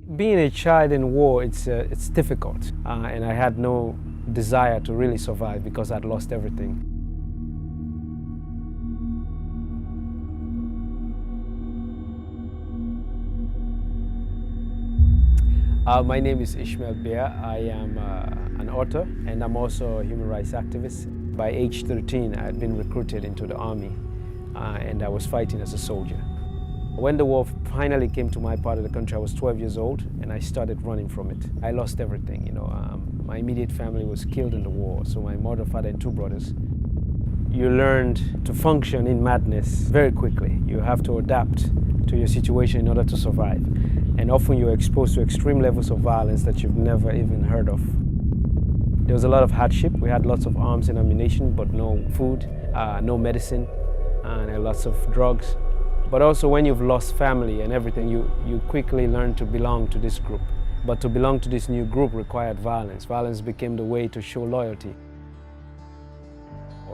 Being a child in war, it's difficult, and I had no desire to really survive because I'd lost everything. My name is Ishmael Beah. I am an author, and I'm also a human rights activist. By age 13, I had been recruited into the army, and I was fighting as a soldier. When the war finally came to my part of the country, I was 12 years old, and I started running from it. I lost everything, my immediate family was killed in the war, so my mother, father, and two brothers. You learned to function in madness very quickly. You have to adapt to your situation in order to survive. And often you're exposed to extreme levels of violence that you've never even heard of. There was a lot of hardship. We had lots of arms and ammunition, but no food, no medicine, and lots of drugs. But also when you've lost family and everything, you quickly learn to belong to this group. But to belong to this new group required violence. Violence became the way to show loyalty.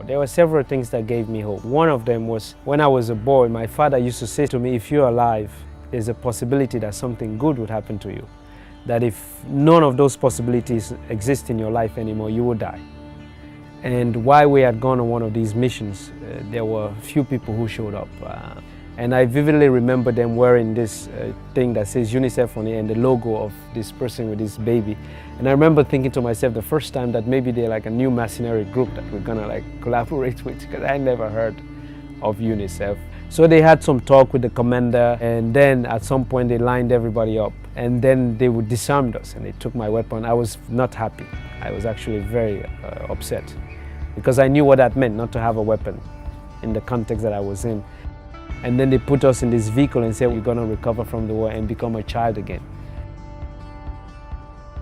There were several things that gave me hope. One of them was when I was a boy, my father used to say to me, if you're alive, there's a possibility that something good would happen to you. That if none of those possibilities exist in your life anymore, you will die. And while we had gone on one of these missions, there were a few people who showed up. And I vividly remember them wearing this thing that says UNICEF on it and the logo of this person with this baby. And I remember thinking to myself the first time that maybe they're like a new mercenary group that we're gonna collaborate with, because I never heard of UNICEF. So they had some talk with the commander, and then at some point they lined everybody up, and then they would disarm us and they took my weapon. I was not happy. I was actually very upset, because I knew what that meant, not to have a weapon in the context that I was in. And then they put us in this vehicle and said, we're going to recover from the war and become a child again.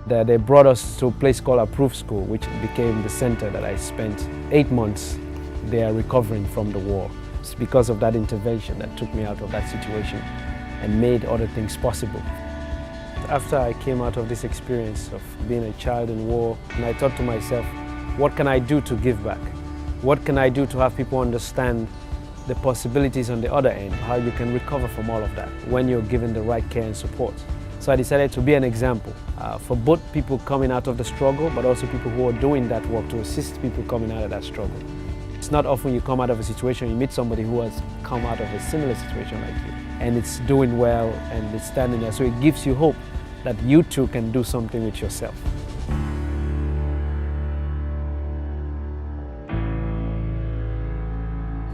They brought us to a place called Approved School, which became the center that I spent 8 months there recovering from the war. It's because of that intervention that took me out of that situation and made other things possible. After I came out of this experience of being a child in war, and I thought to myself, what can I do to give back? What can I do to have people understand the possibilities on the other end, how you can recover from all of that when you're given the right care and support. So I decided to be an example for both people coming out of the struggle, but also people who are doing that work to assist people coming out of that struggle. It's not often you come out of a situation, you meet somebody who has come out of a similar situation like you, and it's doing well and it's standing there. So it gives you hope that you too can do something with yourself.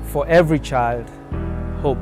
For every child, hope